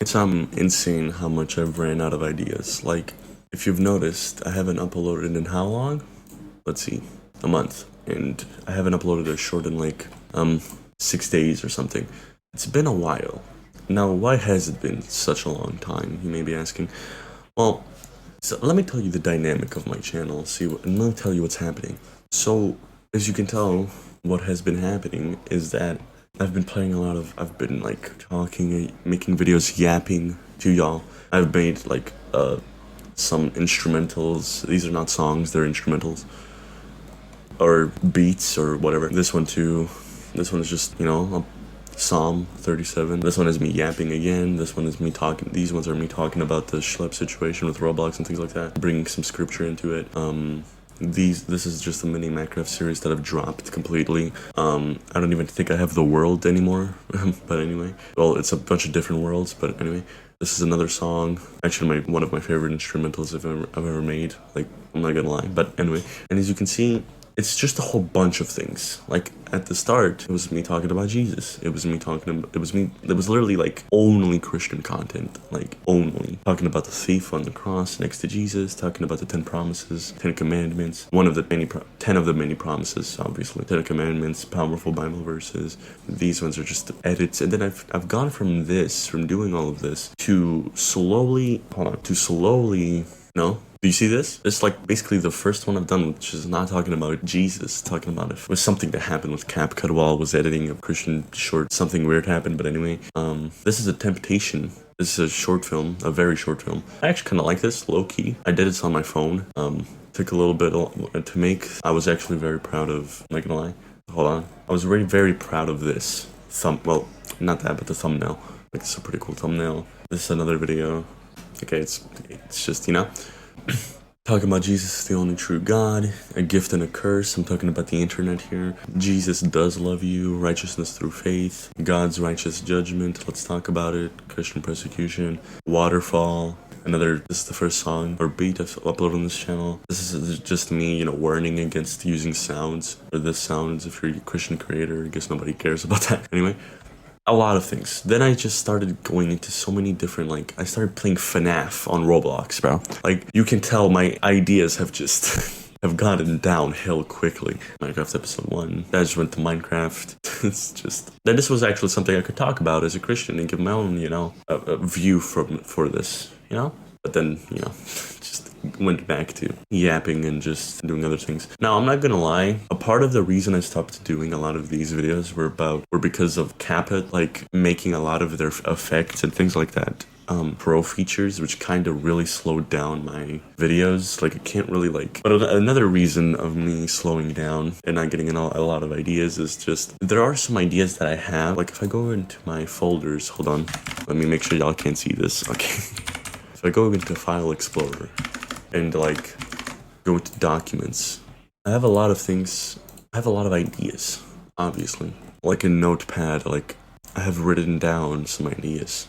It's insane how much I've ran out of ideas. Like, if you've noticed, I haven't uploaded in how long? Let's see, a month. And I haven't uploaded a short in like 6 days or something. It's been a while. Now, why has it been such a long time? You may be asking. Well, so let me tell you the dynamic of my channel. And let me tell you what's happening. So, as you can tell, what has been happening is that I've been like talking, making videos, yapping to y'all. I've made like some instrumentals. These are not songs, they're instrumentals. Or beats or whatever. This one too. This one is just, Psalm 37. This one is me yapping again. This one is me talking. These ones are me talking about the schlep situation with Roblox and things like that. Bringing some scripture into it. This is just a mini Minecraft series that I've dropped completely. I don't even think I have the world anymore. But anyway, well, it's a bunch of different worlds. But anyway, this is another song. Actually, one of my favorite instrumentals I've ever made. Like, I'm not gonna lie. But anyway, and as you can see, it's just a whole bunch of things. Like, at the start, it was me talking about Jesus. It was literally like only Christian content. Like, only. Talking about the thief on the cross next to Jesus, talking about the 10 promises, 10 commandments, 10 of the many promises, obviously. 10 commandments, powerful Bible verses. These ones are just edits. And then I've gone from doing all of this, to slowly, no? Do you see this? It's like basically the first one I've done, which is not talking about Jesus, talking about if it was something that happened with CapCut while I was editing a Christian short, something weird happened, but anyway. This is a temptation. This is a short film, a very short film. I actually kind of like this, low-key. I did this on my phone. Took a little bit to make. I was actually very proud of, I'm not gonna lie. Hold on. I was very, very proud of this. Well, not that, but the thumbnail. Like, it's a pretty cool thumbnail. This is another video. Okay, it's just, talking about Jesus is the only true God, a gift and a curse. I'm talking about the internet here. Jesus does love you, righteousness through faith, God's righteous judgment. Let's talk about it. Christian persecution, waterfall. This is the first song or beat I've uploaded on this channel. This is just me, warning against using sounds or the sounds. If you're a Christian creator, I guess nobody cares about that. Anyway. A lot of things. Then I just started going into so many different, I started playing FNAF on Roblox, bro. Like, you can tell my ideas have just have gotten downhill quickly. Minecraft episode 1. I just went to Minecraft. It's just... Then this was actually something I could talk about as a Christian and give my own, a view for this, But then, just went back to yapping and just doing other things. Now, I'm not gonna lie, a part of the reason I stopped doing a lot of these videos were because of CapCut, like making a lot of their effects and things like that. Pro features, which kind of really slowed down my videos. Like, I can't really but another reason of me slowing down and not getting a lot of ideas is just, there are some ideas that I have. Like, if I go into my folders, hold on, let me make sure y'all can't see this, okay. If I go into File Explorer and go into Documents, I have a lot of things, I have a lot of ideas, obviously. Like a notepad, I have written down some ideas.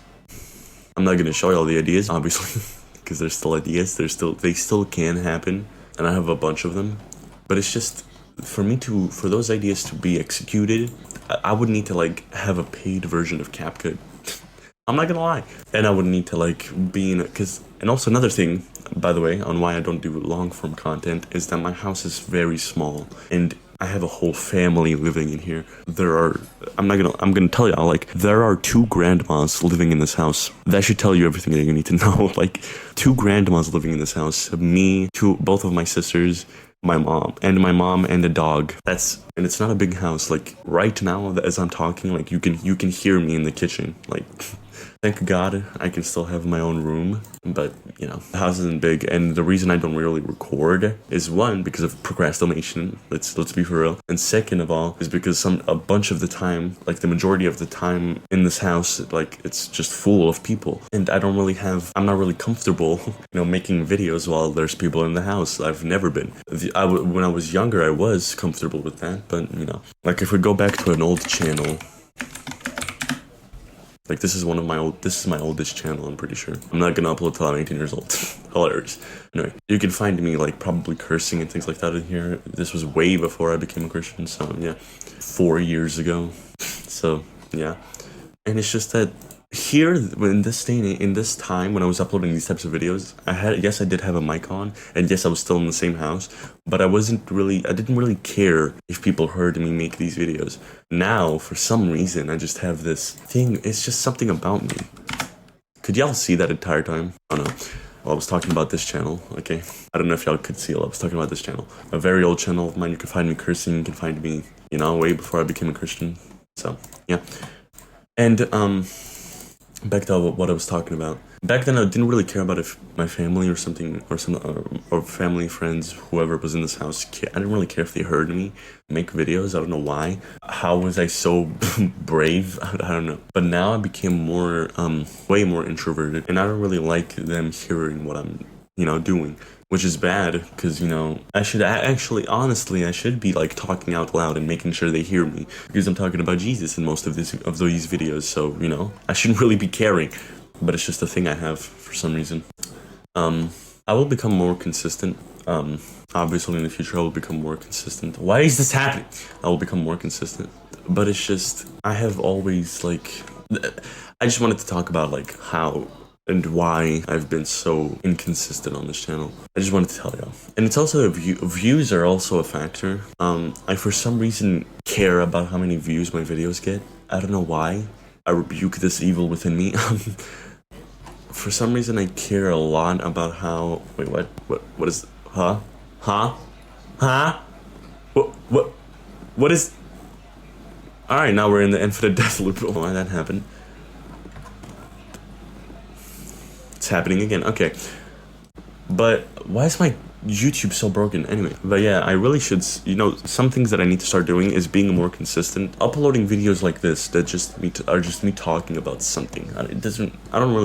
I'm not gonna show you all the ideas, obviously, because they're still ideas, they still can happen, and I have a bunch of them. But it's just, for those ideas to be executed, I would need to have a paid version of CapCut. I'm not gonna lie. And I would need to and also another thing, by the way, on why I don't do long form content is that my house is very small and I have a whole family living in here. I'm gonna tell y'all, there are 2 grandmas living in this house. That should tell you everything that you need to know. 2 grandmas living in this house, me, both of my sisters, my mom and a dog. And it's not a big house. Right now, as I'm talking, you can hear me in the kitchen. Thank God I can still have my own room, but the house isn't big, and the reason I don't really record is, one, because of procrastination. Let's be for real, and second of all is because a bunch of the time, the majority of the time in this house, it's just full of people, and I'm not really comfortable, making videos while there's people in the house. I've never been. When I was younger, I was comfortable with that, but if we go back to an old channel. This is my oldest channel, I'm pretty sure. I'm not gonna upload till I'm 18 years old. Hilarious. Anyway, you can find me probably cursing and things like that in here. This was way before I became a Christian, so yeah. 4 years ago. So, yeah. And it's just that here in this time when I was uploading these types of videos, I did have a mic on, and yes, I was still in the same house, but I didn't really care if people heard me make these videos. Now, for some reason, I just have this thing. It's just something about me. Could y'all see that entire time? Oh no. Well, I was talking about this channel, okay? I don't know if y'all could see it. I was talking about this channel. A very old channel of mine. You can find me cursing. You can find me, way before I became a Christian. So, yeah. And, back to what I was talking about. Back then, I didn't really care about if my family or something, or family, friends, whoever was in this house. I didn't really care if they heard me make videos. I don't know why. How was I so brave? I don't know. But now I became way more introverted, and I don't really like them hearing what I'm, doing. Which is bad, because, I should honestly, I should be, like, talking out loud and making sure they hear me, because I'm talking about Jesus in most of these videos, so, I shouldn't really be caring, but it's just a thing I have, for some reason. I will become more consistent, obviously in the future I will become more consistent. Why is this happening? I will become more consistent, but it's just, I have always, like, I just wanted to talk about, like, how and why I've been so inconsistent on this channel. I just wanted to tell y'all. And it's also, views are also a factor. I for some reason care about how many views my videos get. I don't know why. I rebuke this evil within me. For some reason I care a lot about how, wait, what is, huh? What is, alright, now we're in the infinite death loop. Why that happened? It's happening again. Okay. But why is my YouTube so broken anyway? But yeah, I really should, some things that I need to start doing is being more consistent. Uploading videos like this that are just me talking about something. It doesn't really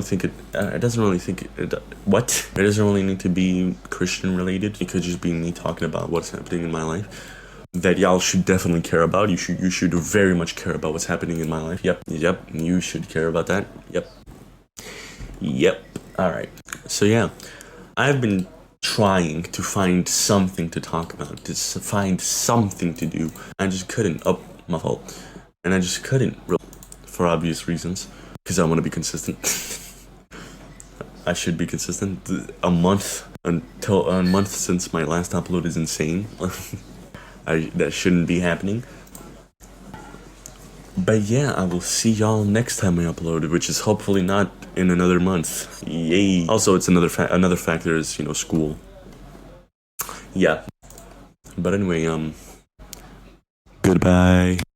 need to be Christian related. It could just be me talking about what's happening in my life that y'all should definitely care about. You should very much care about what's happening in my life. Yep, you should care about that. Yep. Alright, so yeah, I've been trying to find something to talk about, to find something to do. I just couldn't. Oh, my fault. And I just couldn't, for obvious reasons, because I want to be consistent. I should be consistent. A month since my last upload is insane. That shouldn't be happening. But yeah, I will see y'all next time I upload, which is hopefully not in another month. Yay. Also, it's another factor is, school. Yeah. But anyway, goodbye.